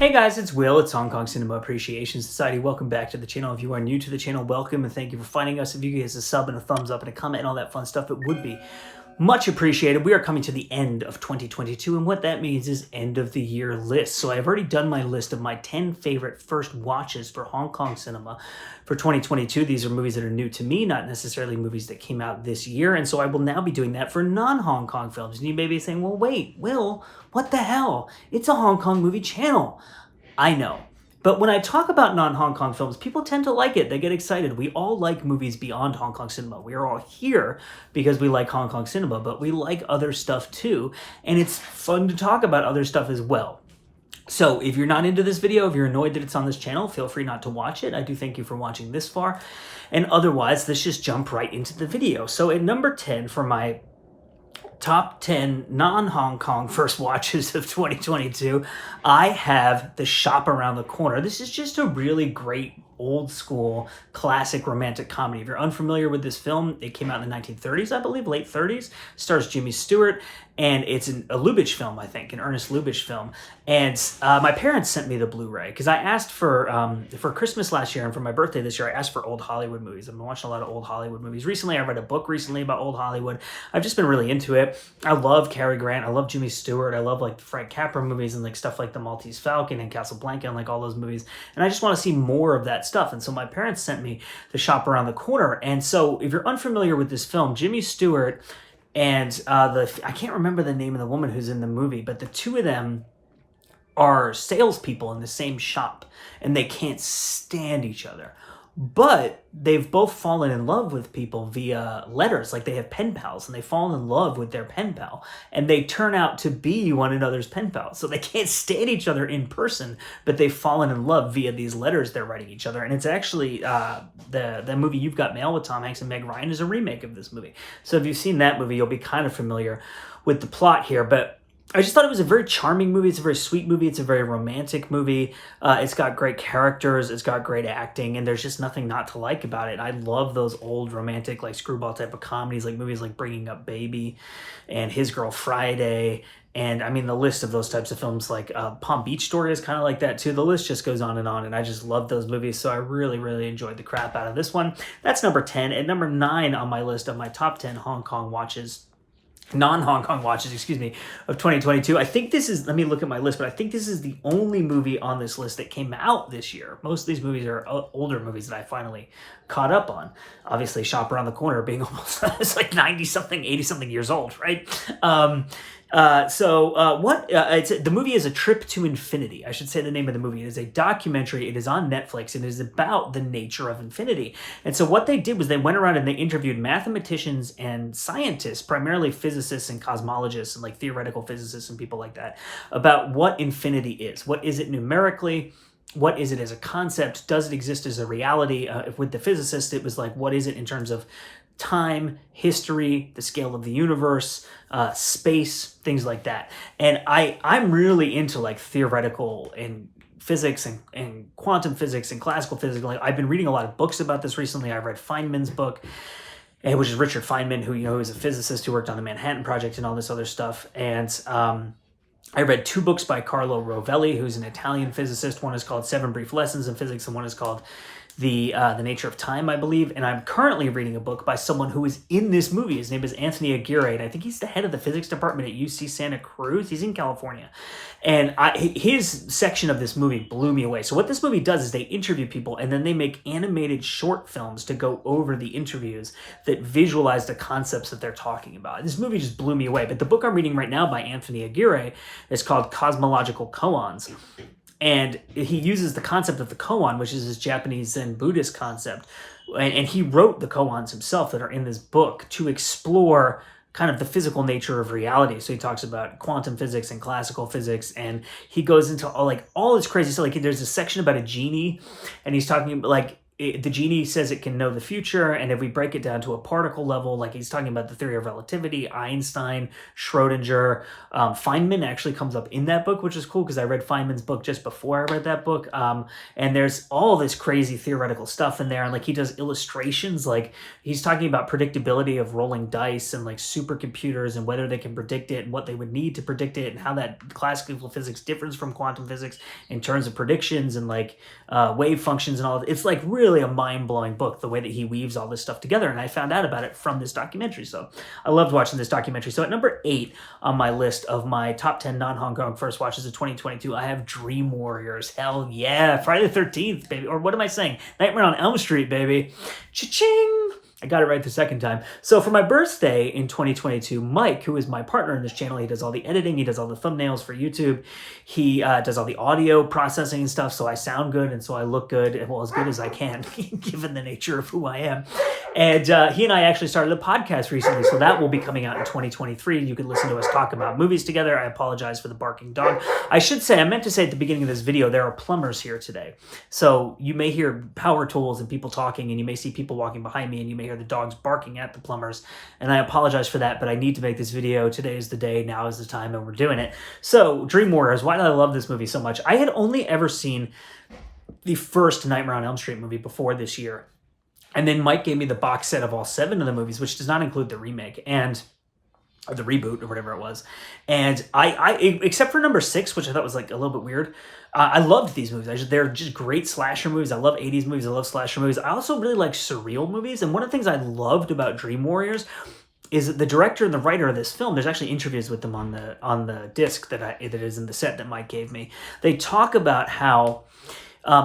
Hey guys, it's Will. It's Hong Kong Cinema Appreciation Society. Welcome back to the channel. If you are new to the channel, welcome and thank you for finding us. If you give us a sub and a thumbs up and a comment and all that fun stuff, it would be much appreciated. We are coming to the end of 2022, and what that means is end of the year list. So I've already done my list of my 10 favorite first watches for Hong Kong cinema for 2022. These are movies that are new to me, not necessarily movies that came out this year. And so I will now be doing that for non-Hong Kong films. And you may be saying, well, wait, Will, what the hell? It's a Hong Kong movie channel. I know. But when I talk about non-Hong Kong films, people tend to like it. They get excited. We all like movies beyond Hong Kong cinema. We are all here because we like Hong Kong cinema, but we like other stuff too. And it's fun to talk about other stuff as well. So if you're not into this video, if you're annoyed that it's on this channel, feel free not to watch it. I do thank you for watching this far. And otherwise, let's just jump right into the video. So at number 10 for my top 10 non-Hong Kong first watches of 2022, I have The Shop Around the Corner. This is just a really great old school classic romantic comedy. If you're unfamiliar with this film, it came out in the 1930s, I believe, late 30s. Stars Jimmy Stewart, and it's a Lubitsch film, I think, an Ernest Lubitsch film. And my parents sent me the Blu-ray because I asked for Christmas last year and for my birthday this year, I asked for old Hollywood movies. I've been watching a lot of old Hollywood movies. Recently, I read a book about old Hollywood. I've just been really into it. I love Cary Grant. I love Jimmy Stewart. I love like the Frank Capra movies and like stuff like The Maltese Falcon and Casablanca and like all those movies. And I just want to see more of that stuff. And so my parents sent me The Shop Around the Corner. And so if you're unfamiliar with this film, Jimmy Stewart and I can't remember the name of the woman who's in the movie, but the two of them are salespeople in the same shop, and they can't stand each other. But they've both fallen in love with people via letters. Like they have pen pals, and they fall in love with their pen pal, and they turn out to be one another's pen pals. So they can't stand each other in person, but they've fallen in love via these letters they're writing each other. And it's actually the movie You've Got Mail with Tom Hanks and Meg Ryan is a remake of this movie. So if you've seen that movie, you'll be kind of familiar with the plot here. But I just thought it was a very charming movie. It's a very sweet movie. It's a very romantic movie. It's got great characters. It's got great acting, and there's just nothing not to like about it. I love those old romantic, like screwball type of comedies, like movies like Bringing Up Baby and His Girl Friday. And I mean, the list of those types of films, like Palm Beach Story is kind of like that too. The list just goes on, and I just love those movies. So I really, really enjoyed the crap out of this one. That's number 10. At number 9 on my list of my top 10 Hong Kong watches, non-Hong Kong watches, of 2022. I think this is, let me look at my list, but I think this is the only movie on this list that came out this year. Most of these movies are older movies that I finally caught up on. Obviously, Shop Around the Corner being almost, it's like 90-something, 80-something years old, right? The movie is A Trip to Infinity. I should say the name of the movie. It is a documentary. It is on Netflix, and it is about the nature of infinity. And so what they did was they went around and they interviewed mathematicians and scientists, primarily physicists and cosmologists and like theoretical physicists and people like that, about what infinity is. What is it numerically? What is it as a concept? Does it exist as a reality? With the physicists, it was like, what is it in terms of time, history, the scale of the universe, space, things like that. And I'm really into like theoretical and physics and quantum physics and classical physics. Like I've been reading a lot of books about this recently. I read Feynman's book, which is Richard Feynman, who is a physicist who worked on the Manhattan Project and all this other stuff. And I read 2 books by Carlo Rovelli, who's an Italian physicist. One is called 7 Brief Lessons in Physics, and one is called The Nature of Time, I believe. And I'm currently reading a book by someone who is in this movie. His name is Anthony Aguirre, and I think he's the head of the physics department at UC Santa Cruz. He's in California. And his section of this movie blew me away. So what this movie does is they interview people, and then they make animated short films to go over the interviews that visualize the concepts that they're talking about. This movie just blew me away. But the book I'm reading right now by Anthony Aguirre is called Cosmological Koans. And he uses the concept of the koan, which is this Japanese Zen Buddhist concept. And he wrote the koans himself that are in this book to explore kind of the physical nature of reality. So he talks about quantum physics and classical physics, and he goes into all this crazy stuff. Like there's a section about a genie, and he's talking about like the genie says it can know the future, and if we break it down to a particle level, like he's talking about the theory of relativity, Einstein, Schrodinger, Feynman actually comes up in that book, which is cool because I read Feynman's book just before I read that book. And there's all this crazy theoretical stuff in there, and like he does illustrations, like he's talking about predictability of rolling dice and like supercomputers and whether they can predict it and what they would need to predict it and how that classical physics differs from quantum physics in terms of predictions and like wave functions and all. It's like really a mind-blowing book, the way that he weaves all this stuff together, and I found out about it from this documentary, so I loved watching this documentary. So at number 8 on my list of my top 10 non-Hong Kong first watches of 2022, I have Dream Warriors. Hell yeah. Friday the 13th, baby. Or what am I saying? Nightmare on Elm Street, baby. Cha-ching! I got it right the second time. So for my birthday in 2022, Mike, who is my partner in this channel, he does all the editing, he does all the thumbnails for YouTube, he does all the audio processing and stuff, so I sound good and so I look good, well, as good as I can, given the nature of who I am. And he and I actually started a podcast recently, so that will be coming out in 2023, and you can listen to us talk about movies together. I apologize for the barking dog. I should say, I meant to say at the beginning of this video, there are plumbers here today. So you may hear power tools and people talking, and you may see people walking behind me, and you may hear the dogs barking at the plumbers, and I apologize for that, but I need to make this video. Today is the day, now is the time, and we're doing it. So, Dream Warriors, why did I love this movie so much? I had only ever seen the first Nightmare on Elm Street movie before this year, and then Mike gave me the box set of all 7 of the movies, which does not include the remake, or the reboot or whatever it was. And I except for number 6, which I thought was like a little bit weird, I loved these movies. They're just great slasher movies. I love 80s movies. I love slasher movies. I also really like surreal movies. And one of the things I loved about Dream Warriors is that the director and the writer of this film, there's actually interviews with them on the disc that is in the set that Mike gave me. They talk about how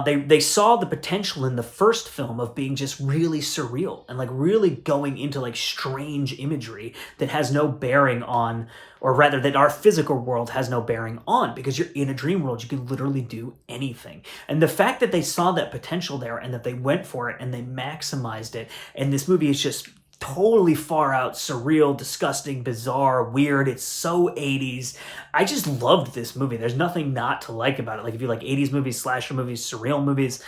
they saw the potential in the first film of being just really surreal and like really going into like strange imagery that has no bearing on, or rather that our physical world has no bearing on, because you're in a dream world. You can literally do anything. And the fact that they saw that potential there and that they went for it and they maximized it, and this movie is just totally far out, surreal, disgusting, bizarre, weird. It's so 80s. I just loved this movie. There's nothing not to like about it. Like if you like 80s movies, slasher movies, surreal movies,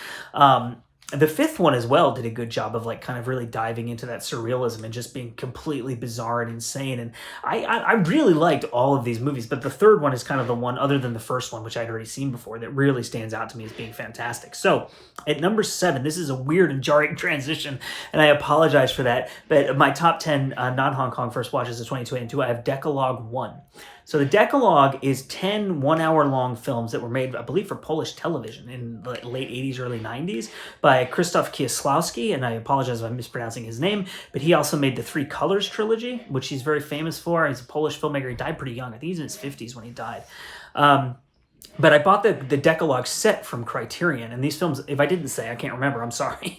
the 5th one as well did a good job of like kind of really diving into that surrealism and just being completely bizarre and insane. And I really liked all of these movies, but the 3rd one is kind of the one, other than the first one, which I'd already seen before, that really stands out to me as being fantastic. So at number 7, this is a weird and jarring transition, and I apologize for that, but my top 10 non-Hong Kong first watches of 2022, I have Decalogue 1. So the Decalogue is 10 one-hour-long films that were made, I believe, for Polish television in the late 80s, early 90s by Krzysztof Kieslowski, and I apologize if I'm mispronouncing his name, but he also made the Three Colors trilogy, which he's very famous for. He's a Polish filmmaker. He died pretty young. I think he's in his 50s when he died. But I bought the Decalogue set from Criterion, and these films, if I didn't say, I can't remember, I'm sorry,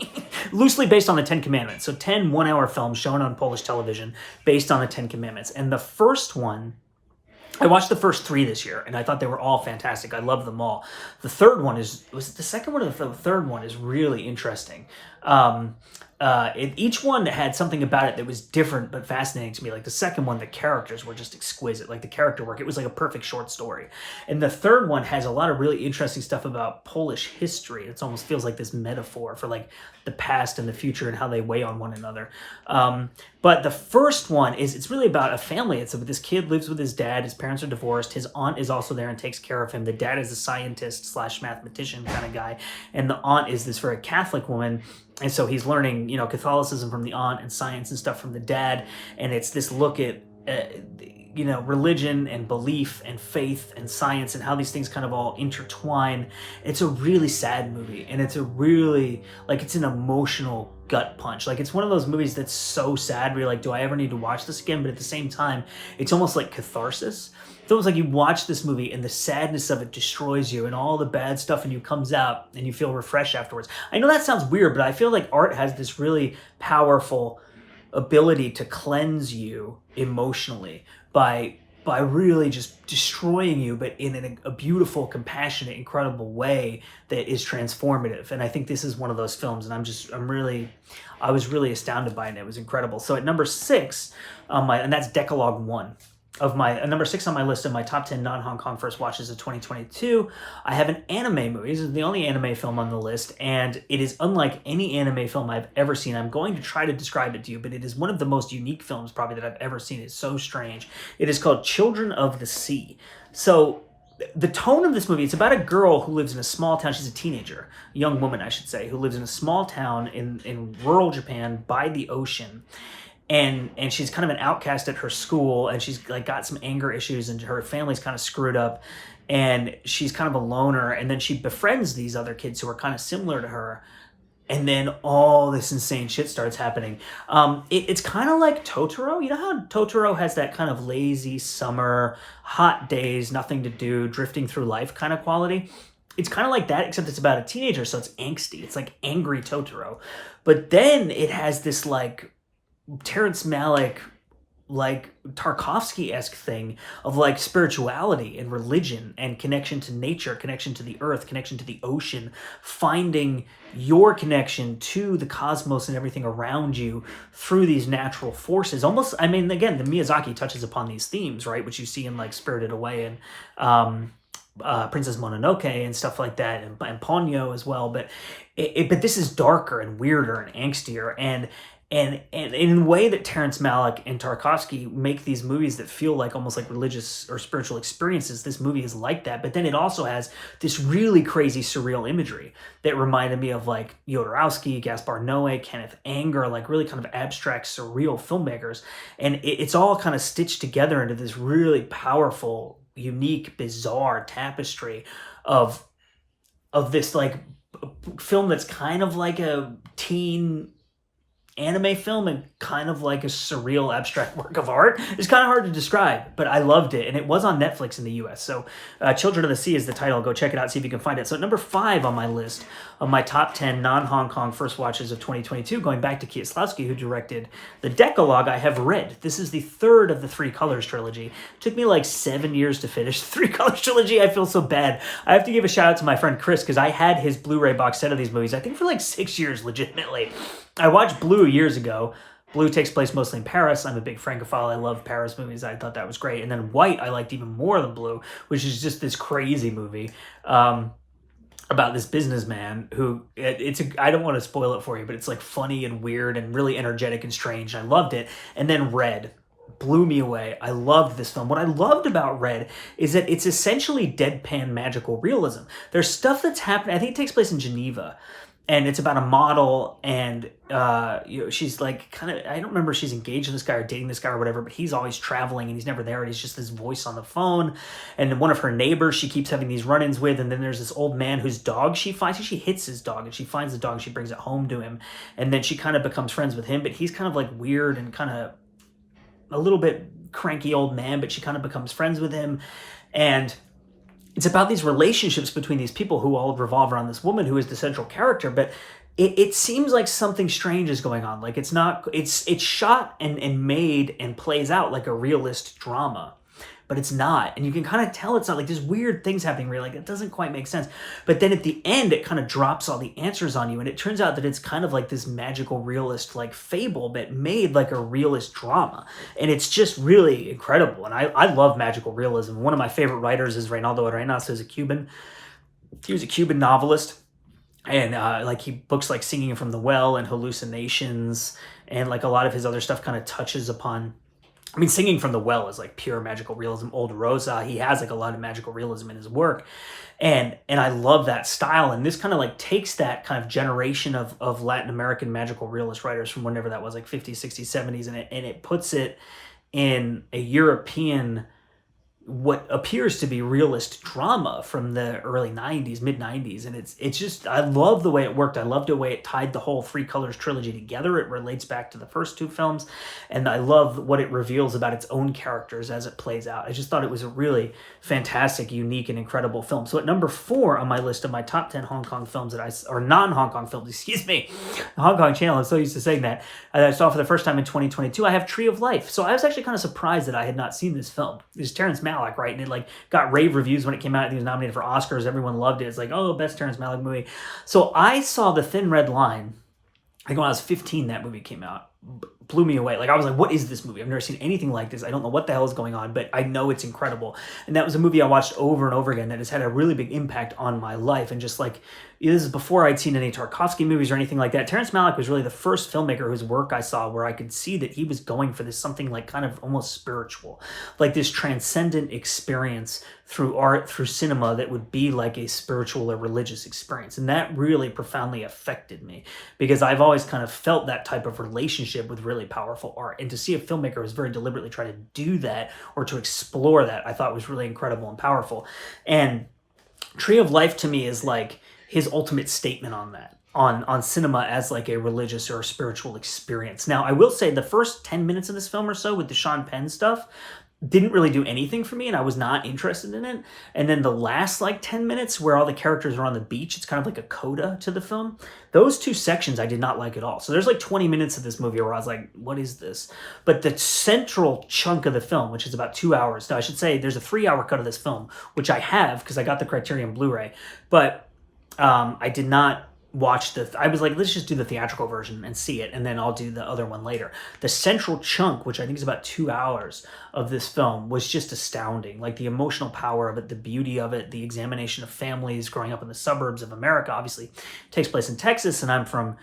loosely based on the 10 Commandments. So 10 one-hour films shown on Polish television based on the 10 Commandments. And the first one, I watched the first 3 this year, and I thought they were all fantastic. I love them all. The third one was it the second one or the third one is really interesting. Each one had something about it that was different but fascinating to me. Like the second one, the characters were just exquisite. Like the character work, it was like a perfect short story. And the third one has a lot of really interesting stuff about Polish history. It almost feels like this metaphor for like the past and the future and how they weigh on one another. But the first one it's really about a family. It's about this kid lives with his dad. His parents are divorced. His aunt is also there and takes care of him. The dad is a scientist / mathematician kind of guy, and the aunt is this very Catholic woman. And so he's learning, Catholicism from the aunt and science and stuff from the dad. And it's this look at, religion and belief and faith and science and how these things kind of all intertwine. It's a really sad movie. And it's a really, it's an emotional gut punch. Like, it's one of those movies that's so sad where you're like, do I ever need to watch this again? But at the same time, it's almost like catharsis. It's almost like you watch this movie and the sadness of it destroys you and all the bad stuff in you comes out and you feel refreshed afterwards. I know that sounds weird, but I feel like art has this really powerful ability to cleanse you emotionally by really just destroying you, but in a beautiful, compassionate, incredible way that is transformative. And I think this is one of those films, and I was really astounded by it. And it was incredible. So at number 6, and that's Decalogue 1. of my number 6 on my list of my top 10 non-Hong Kong first watches of 2022, I have an anime movie. This is the only anime film on the list, and it is unlike any anime film I've ever seen. I'm going to try to describe it to you, but it is one of the most unique films probably that I've ever seen. It's so strange. It is called Children of the Sea. So the tone of this movie, it's about a girl who lives in a small town. She's a teenager, a young woman, I should say, who lives in a small town in rural Japan by the ocean. And she's kind of an outcast at her school, and she's like got some anger issues, and her family's kind of screwed up, and she's kind of a loner. And then she befriends these other kids who are kind of similar to her, and then all this insane shit starts happening. It's kind of like Totoro. You know how Totoro has that kind of lazy summer, hot days, nothing to do, drifting through life kind of quality? It's kind of like that, except it's about a teenager, so it's angsty. It's like angry Totoro. But then it has this like Terrence Malick, like Tarkovsky-esque thing of like spirituality and religion and connection to nature, connection to the earth, connection to the ocean, finding your connection to the cosmos and everything around you through these natural forces. Almost, I mean, again, the Miyazaki touches upon these themes, right, which you see in like Spirited Away and Princess Mononoke and stuff like that, and Ponyo as well. But but this is darker and weirder and angstier, and in a way that Terrence Malick and Tarkovsky make these movies that feel like almost like religious or spiritual experiences, this movie is like that. But then it also has this really crazy surreal imagery that reminded me of like Jodorowsky, Gaspar Noé, Kenneth Anger, like really kind of abstract, surreal filmmakers. And it's all kind of stitched together into this really powerful, unique, bizarre tapestry of this like film that's kind of like a teen anime film and kind of like a surreal abstract work of art. It's kind of hard to describe, but I loved it, and it was on Netflix in the US. So Children of the Sea is the title. Go check it out, see if you can find it. So at number 5 on my list of my top 10 non-Hong Kong first watches of 2022, going back to Kieslowski, who directed The Decalogue, I have Red. This is the third of the Three Colors trilogy. It took me like 7 years to finish the Three Colors trilogy. I feel so bad. I have to give a shout out to my friend Chris, because I had his Blu-ray box set of these movies, I think for like 6 years legitimately. I watched Blue years ago. Blue takes place mostly in Paris. I'm a big Francophile. I love Paris movies. I thought that was great. And then White I liked even more than Blue, which is just this crazy movie about this businessman who, I don't want to spoil it for you, but it's like funny and weird and really energetic and strange. I loved it. And then Red blew me away. I loved this film. What I loved about Red is that it's essentially deadpan magical realism. There's stuff that's happening. I think it takes place in Geneva. And it's about a model, and she's like kind of, I don't remember if she's engaged to this guy or dating this guy or whatever, but he's always traveling and he's never there, and he's just this voice on the phone. And one of her neighbors she keeps having these run-ins with, and then there's this old man whose dog she finds. She hits his dog, and she finds the dog, and she brings it home to him, and then she kind of becomes friends with him, but he's kind of like weird and kind of a little bit cranky old man, but she kind of becomes friends with him. And it's about these relationships between these people who all revolve around this woman who is the central character, but it seems like something strange is going on. Like it's shot and made and plays out like a realist drama, but it's not. And you can kind of tell it's not. Like there's weird things happening where you're like, it doesn't quite make sense. But then at the end, it kind of drops all the answers on you. And it turns out that it's kind of like this magical realist like fable, but made like a realist drama. And it's just really incredible. And I love magical realism. One of my favorite writers is Reynaldo Arenas, who's a Cuban. He was a Cuban novelist. And like he books like Singing from the Well and Hallucinations. And like a lot of his other stuff kind of touches upon, I mean, Singing from the Well is like pure magical realism. Old Rosa, he has like a lot of magical realism in his work. And I love that style. And this kind of like takes that kind of generation of Latin American magical realist writers from whenever that was, like 50s, 60s, 70s, and it puts it in a European, what appears to be realist drama from the early 90s, mid 90s. And it's just, I love the way it worked. I loved the way it tied the whole Three Colors trilogy together. It relates back to the first two films. And I love what it reveals about its own characters as it plays out. I just thought it was a really fantastic, unique, and incredible film. So at number 4 on my list of my top 10 Hong Kong films or non-Hong Kong films, excuse me, the Hong Kong channel, I'm so used to saying that, I saw for the first time in 2022, I have Tree of Life. So I was actually kind of surprised that I had not seen this film. It's Terrence Malick, right? And it like got rave reviews when it came out. He was nominated for Oscars. Everyone loved it. It's like, oh, best Terrence Malick movie. So I saw The Thin Red Line, I think when I was 15 that movie came out. blew me away. Like, I was like, what is this movie? I've never seen anything like this. I don't know what the hell is going on, but I know it's incredible. And that was a movie I watched over and over again that has had a really big impact on my life. And just like, this is before I'd seen any Tarkovsky movies or anything like that. Terrence Malick was really the first filmmaker whose work I saw where I could see that he was going for this something like kind of almost spiritual, like this transcendent experience through art, through cinema, that would be like a spiritual or religious experience. And that really profoundly affected me, because I've always kind of felt that type of relationship with really powerful art. And to see a filmmaker who's very deliberately trying to do that or to explore that, I thought was really incredible and powerful. And Tree of Life to me is like his ultimate statement on that, on cinema as like a religious or a spiritual experience. Now, I will say the first 10 minutes of this film or so with the Sean Penn stuff didn't really do anything for me, and I was not interested in it. And then the last like 10 minutes where all the characters are on the beach, it's kind of like a coda to the film. Those two sections I did not like at all. So there's like 20 minutes of this movie where I was like, what is this? But the central chunk of the film, which is about 2 hours. Now, I should say there's a 3-hour cut of this film, which I have because I got the Criterion Blu-ray. But I did not watch I was like, let's just do the theatrical version and see it, and then I'll do the other one later. The central chunk, which I think is about 2 hours of this film, was just astounding. Like the emotional power of it, the beauty of it, the examination of families growing up in the suburbs of America. Obviously, it takes place in Texas, and I'm from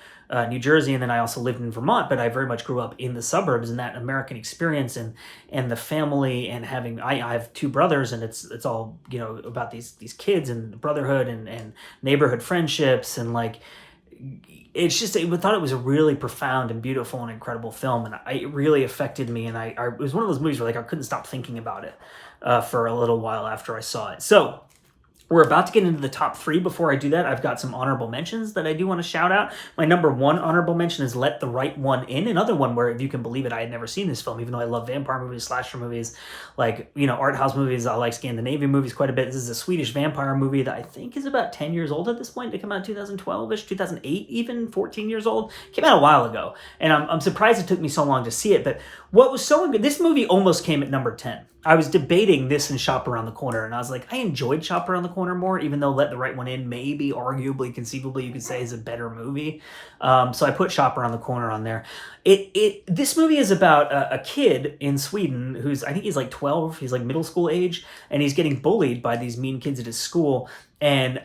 New Jersey, and then I also lived in Vermont, but I very much grew up in the suburbs, and that American experience and the family, and having I have 2 brothers, and it's all, you know, about these kids and brotherhood and neighborhood friendships, and like it's just, I thought it was a really profound and beautiful and incredible film, and it really affected me, and it was one of those movies where like I couldn't stop thinking about it for a little while after I saw it. So we're about to get into the top 3. Before I do that, I've got some honorable mentions that I do want to shout out. My number 1 honorable mention is Let the Right One In, another one where, if you can believe it, I had never seen this film, even though I love vampire movies, slasher movies, like, you know, art house movies. I like Scandinavian movies quite a bit. This is a Swedish vampire movie that I think is about 10 years old at this point. It came out in 2012-ish, 2008 even, 14 years old. Came out a while ago, and I'm surprised it took me so long to see it. But what was so good, this movie almost came at number 10. I was debating this and Shop Around the Corner, and I was like, I enjoyed Shop Around the Corner more, even though Let the Right One In maybe, arguably, conceivably, you could say is a better movie. So I put Shop Around the Corner on there. This movie is about a kid in Sweden who's, I think he's like 12, he's like middle school age, and he's getting bullied by these mean kids at his school, and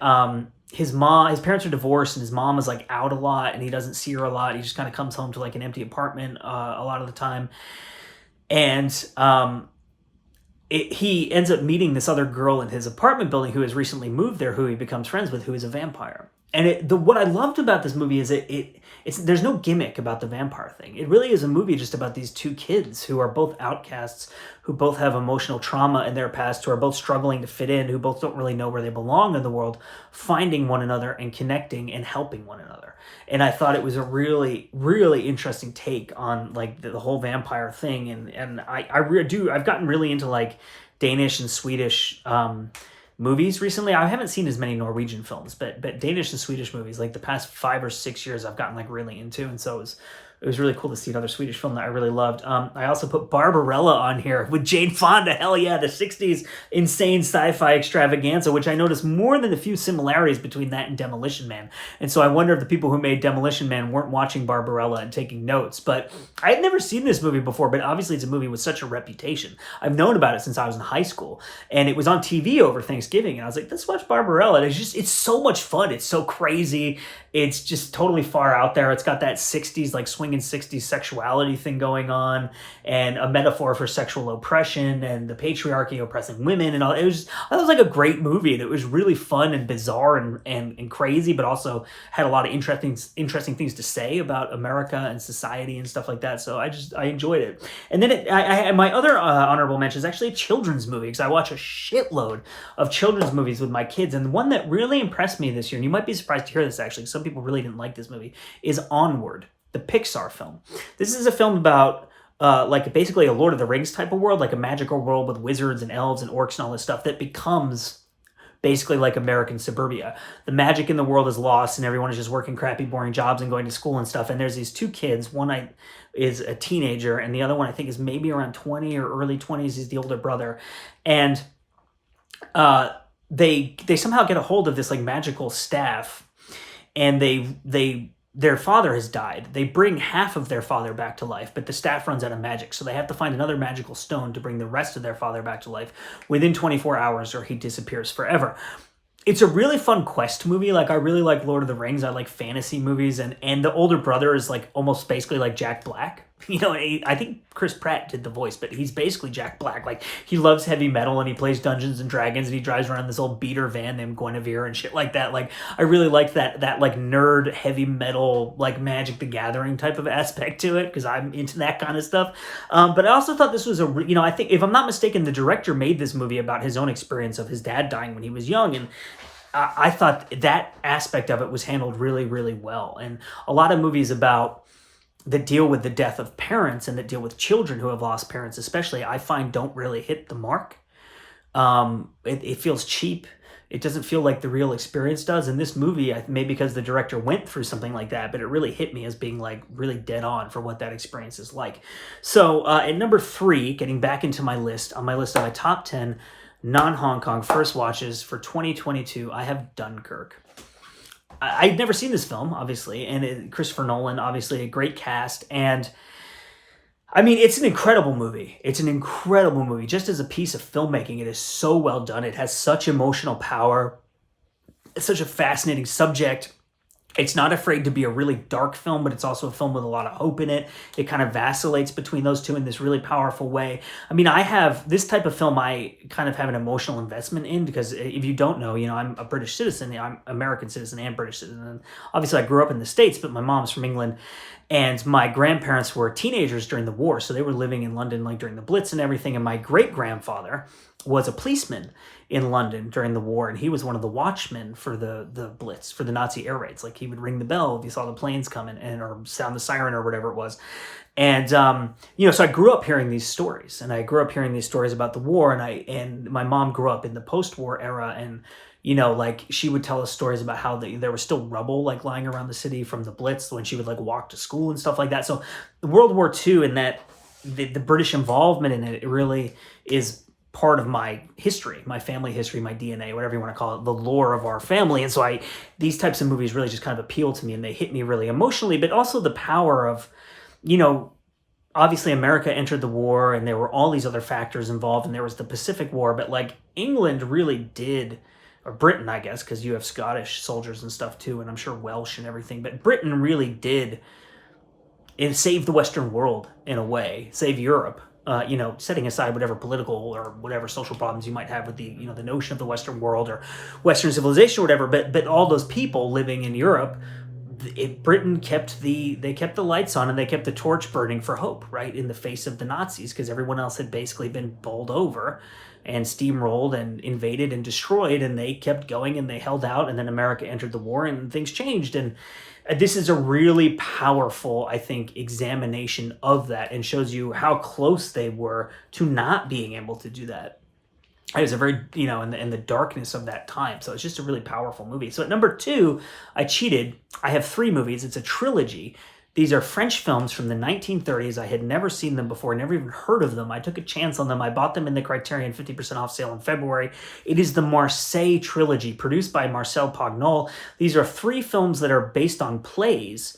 his parents are divorced, and his mom is like out a lot, and he doesn't see her a lot. He just kind of comes home to like an empty apartment a lot of the time, and he ends up meeting this other girl in his apartment building who has recently moved there, who he becomes friends with, who is a vampire. And what I loved about this movie is there's no gimmick about the vampire thing. It really is a movie just about these 2 kids who are both outcasts, who both have emotional trauma in their past, who are both struggling to fit in, who both don't really know where they belong in the world, finding one another and connecting and helping one another. And I thought it was a really, really interesting take on like the whole vampire thing. And I've gotten really into like Danish and Swedish movies recently. I haven't seen as many Norwegian films, but Danish and Swedish movies, like the past 5 or 6 years, I've gotten like really into, and so it was really cool to see another Swedish film that I really loved. I also put Barbarella on here with Jane Fonda. Hell yeah, the 60s insane sci-fi extravaganza, which I noticed more than a few similarities between that and Demolition Man. And so I wonder if the people who made Demolition Man weren't watching Barbarella and taking notes. But I had never seen this movie before, but obviously it's a movie with such a reputation. I've known about it since I was in high school, and it was on TV over Thanksgiving, and I was like, let's watch Barbarella. And it's so much fun. It's so crazy. It's just totally far out there. It's got that 60s, like swinging 60s sexuality thing going on, and a metaphor for sexual oppression and the patriarchy oppressing women and all. It was like a great movie, and it was really fun and bizarre and crazy, but also had a lot of interesting things to say about America and society and stuff like that. So I enjoyed it. And then my other honorable mention is actually a children's movie, because I watch a shitload of children's movies with my kids, and the one that really impressed me this year, and you might be surprised to hear this actually, some people really didn't like this movie, is Onward, the Pixar film. This is a film about like basically a Lord of the Rings type of world, like a magical world with wizards and elves and orcs and all this stuff that becomes basically like American suburbia. The magic in the world is lost, and everyone is just working crappy, boring jobs and going to school and stuff. And there's these 2 kids. One is a teenager, and the other one I think is maybe around 20 or early 20s. He's the older brother. And they somehow get a hold of this like magical staff, and they their father has died. They bring half of their father back to life, but the staff runs out of magic, so they have to find another magical stone to bring the rest of their father back to life within 24 hours or he disappears forever. It's a really fun quest movie. Like, I really like Lord of the Rings. I like fantasy movies, and the older brother is like almost basically like Jack Black. You know, I think Chris Pratt did the voice, but he's basically Jack Black. Like, he loves heavy metal and he plays Dungeons and Dragons and he drives around this old beater van named Guinevere and shit like that. Like, I really like that like nerd heavy metal, like Magic the Gathering type of aspect to it, because I'm into that kind of stuff. But I also thought this was I think, if I'm not mistaken, the director made this movie about his own experience of his dad dying when he was young, and I thought that aspect of it was handled really, really well. And a lot of movies that deal with the death of parents and that deal with children who have lost parents especially, I find don't really hit the mark. It feels cheap. It doesn't feel like the real experience does. In this movie, maybe because the director went through something like that, but it really hit me as being like really dead on for what that experience is like. So at number 3, getting back into my list, on my list of my top 10 non-Hong Kong first watches for 2022, I have Dunkirk. I'd never seen this film, obviously, and Christopher Nolan, obviously a great cast, and I mean, it's an incredible movie. It's an incredible movie. Just as a piece of filmmaking, it is so well done. It has such emotional power. It's such a fascinating subject. It's not afraid to be a really dark film, but it's also a film with a lot of hope in it. It kind of vacillates between those two in this really powerful way. I mean, I have this type of film I kind of have an emotional investment in, because if you don't know, I'm a British citizen. I'm American citizen and British citizen. And obviously, I grew up in the States, but my mom's from England. And my grandparents were teenagers during the war, so they were living in London like during the Blitz and everything. And my great-grandfather was a policeman in London during the war, and he was one of the watchmen for the Blitz, for the Nazi air raids. Like, he would ring the bell if you saw the planes coming, or sound the siren or whatever it was. And so I grew up hearing these stories, and I grew up hearing these stories about the war, and my mom grew up in the post-war era, and like, she would tell us stories about how there was still rubble like lying around the city from the Blitz when she would like walk to school and stuff like that. So World War II and that the British involvement in it really is part of my history, my family history, my DNA, whatever you want to call it, the lore of our family. And so these types of movies really just kind of appeal to me, and they hit me really emotionally, but also the power of, obviously America entered the war and there were all these other factors involved, and there was the Pacific War, but like England really did, or Britain, I guess, because you have Scottish soldiers and stuff too, and I'm sure Welsh and everything, but Britain really did save the Western world in a way, save Europe, setting aside whatever political or whatever social problems you might have with the notion of the Western world or Western civilization or whatever, but all those people living in Europe, Britain kept the lights on and they kept the torch burning for hope, right, in the face of the Nazis, because everyone else had basically been bowled over and steamrolled and invaded and destroyed, and they kept going and they held out, and then America entered the war and things changed. And this is a really powerful, I think, examination of that, and shows you how close they were to not being able to do that. It was a very, in the darkness of that time. So it's just a really powerful movie. So at number 2, I cheated. I have 3 movies. It's a trilogy. These are French films from the 1930s. I had never seen them before, never even heard of them. I took a chance on them. I bought them in the Criterion 50% off sale in February. It is the Marseille trilogy, produced by Marcel Pagnol. These are 3 films that are based on plays.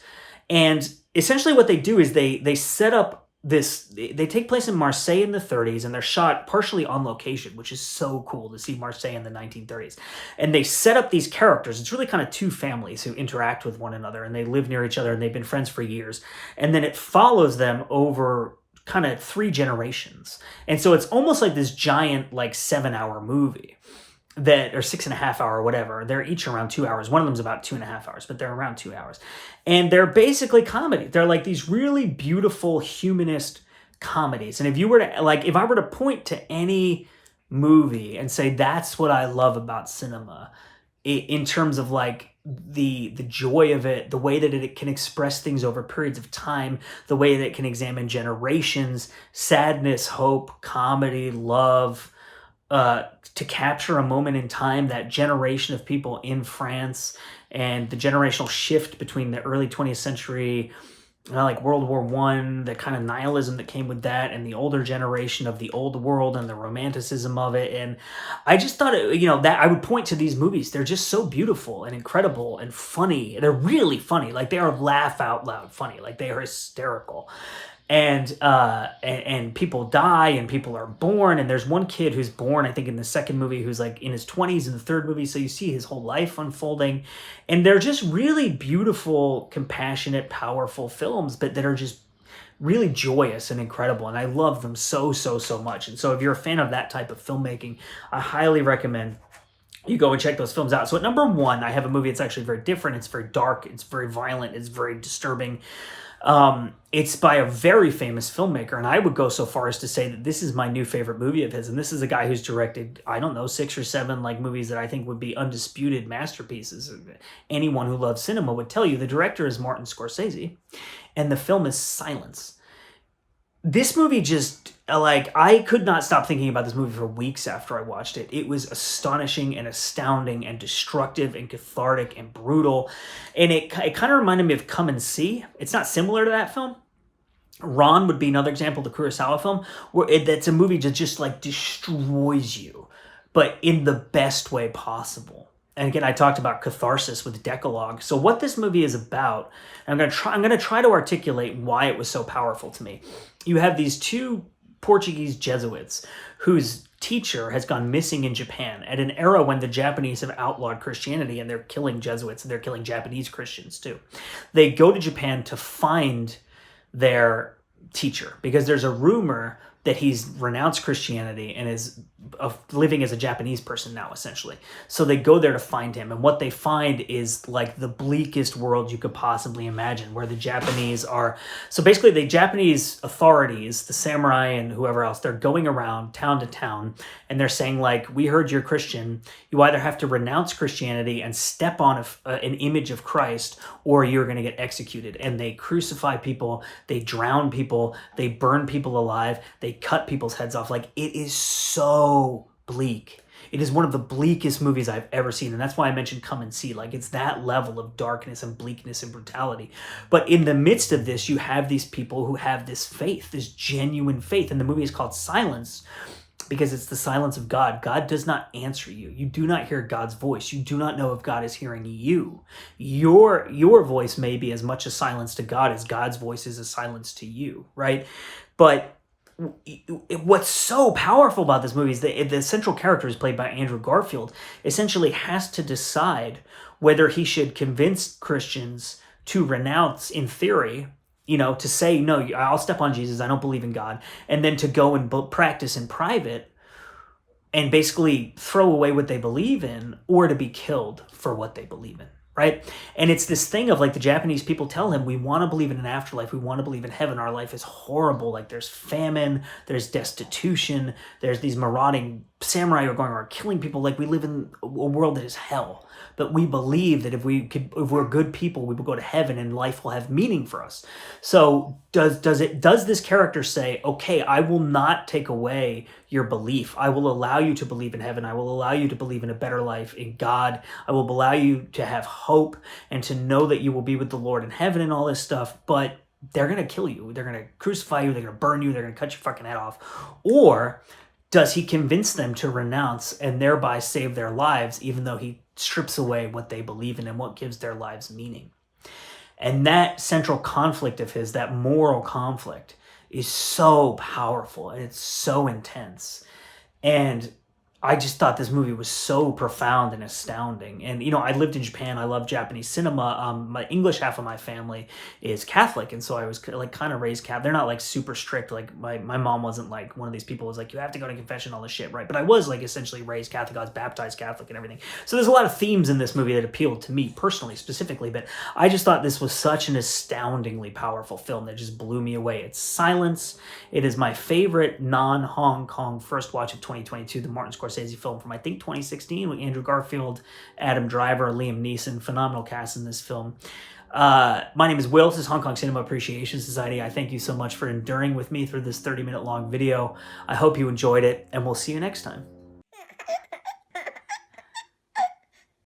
And essentially what they do is they set up they take place in Marseille in the 30s, and they're shot partially on location, which is so cool to see Marseille in the 1930s. And they set up these characters. It's really kind of 2 families who interact with one another, and they live near each other, and they've been friends for years. And then it follows them over kind of 3 generations. And so it's almost like this giant, like 7-hour movie. Or 6.5 hour, whatever. They're each around 2 hours. One of them's about 2.5 hours, but they're around 2 hours. And they're basically comedy. They're like these really beautiful humanist comedies. And if I were to point to any movie and say, that's what I love about cinema, in terms of like the joy of it, the way that it can express things over periods of time, the way that it can examine generations, sadness, hope, comedy, love, to capture a moment in time, that generation of people in France, and the generational shift between the early 20th century like World War One, the kind of nihilism that came with that, and the older generation of the old world and the romanticism of it. And I just thought, that I would point to these movies. They're just so beautiful and incredible and funny. They're really funny. Like, they are laugh out loud funny. Like, they are hysterical. And people die and people are born, and there's one kid who's born, I think, in the second movie, who's like in his 20s in the third movie, so you see his whole life unfolding. And they're just really beautiful, compassionate, powerful films, but that are just really joyous and incredible, and I love them so much. And so if you're a fan of that type of filmmaking, I highly recommend you go and check those films out. So at number one, I have a movie that's actually very different. It's very dark, it's very violent, it's very disturbing. It's by a very famous filmmaker, and I would go so far as to say that this is my new favorite movie of his. And this is a guy who's directed, I don't know, 6 or 7 like movies that I think would be undisputed masterpieces. Anyone who loves cinema would tell you the director is Martin Scorsese, and the film is Silence. This movie just, like, I could not stop thinking about this movie for weeks after I watched it. It was astonishing and astounding and destructive and cathartic and brutal. And it kind of reminded me of Come and See. It's not similar to that film. Ron would be another example, the Kurosawa film, where that's a movie that just, like, destroys you, but in the best way possible. And again, I talked about catharsis with Decalogue. So what this movie is about, and I'm gonna try to articulate why it was so powerful to me. You have these 2 Portuguese Jesuits whose teacher has gone missing in Japan at an era when the Japanese have outlawed Christianity, and they're killing Jesuits, and they're killing Japanese Christians too. They go to Japan to find their teacher because there's a rumor that he's renounced Christianity and is living as a Japanese person now, essentially. So they go there to find him, and what they find is like the bleakest world you could possibly imagine, where the Japanese are... So basically, the Japanese authorities, the samurai and whoever else, they're going around town to town, and they're saying, like, we heard you're Christian. You either have to renounce Christianity and step on an image of Christ, or you're going to get executed. And they crucify people, they drown people, they burn people alive, they cut people's heads off. Like, it is so bleak. It is one of the bleakest movies I've ever seen, and that's why I mentioned Come and See. Like, it's that level of darkness and bleakness and brutality. But in the midst of this, you have these people who have this faith, this genuine faith, and the movie is called Silence because it's the silence of God. God does not answer you. You do not hear God's voice. You do not know if God is hearing you. Your voice may be as much a silence to God as God's voice is a silence to you, right? But what's so powerful about this movie is that the central character is played by Andrew Garfield, essentially has to decide whether he should convince Christians to renounce, in theory, to say, no, I'll step on Jesus, I don't believe in God, and then to go and practice in private and basically throw away what they believe in, or to be killed for what they believe in. Right? And it's this thing of, like, the Japanese people tell him, we want to believe in an afterlife. We want to believe in heaven. Our life is horrible. Like, there's famine, there's destitution, there's these marauding samurai who are going around killing people. Like, we live in a world that is hell. But we believe that if we're good people, we will go to heaven and life will have meaning for us. So does this character say, okay, I will not take away your belief. I will allow you to believe in heaven. I will allow you to believe in a better life in God. I will allow you to have hope and to know that you will be with the Lord in heaven and all this stuff, but they're going to kill you. They're going to crucify you. They're going to burn you. They're going to cut your fucking head off. Or does he convince them to renounce and thereby save their lives, even though he strips away what they believe in and what gives their lives meaning? And that central conflict of his, that moral conflict, is so powerful and it's so intense. And I just thought this movie was so profound and astounding. And, I lived in Japan. I love Japanese cinema. My English half of my family is Catholic. And so I was like kind of raised Catholic. They're not like super strict. Like my mom wasn't like one of these people who was like, you have to go to confession, all this shit, right? But I was like essentially raised Catholic. I was baptized Catholic and everything. So there's a lot of themes in this movie that appealed to me personally, specifically. But I just thought this was such an astoundingly powerful film that just blew me away. It's Silence. It is my favorite non-Hong Kong first watch of 2022, the Martin Scorsese film from, I think, 2016 with Andrew Garfield, Adam Driver, Liam Neeson. Phenomenal cast in this film. My name is Will. This is Hong Kong Cinema Appreciation Society. I thank you so much for enduring with me through this 30-minute long video. I hope you enjoyed it, and we'll see you next time.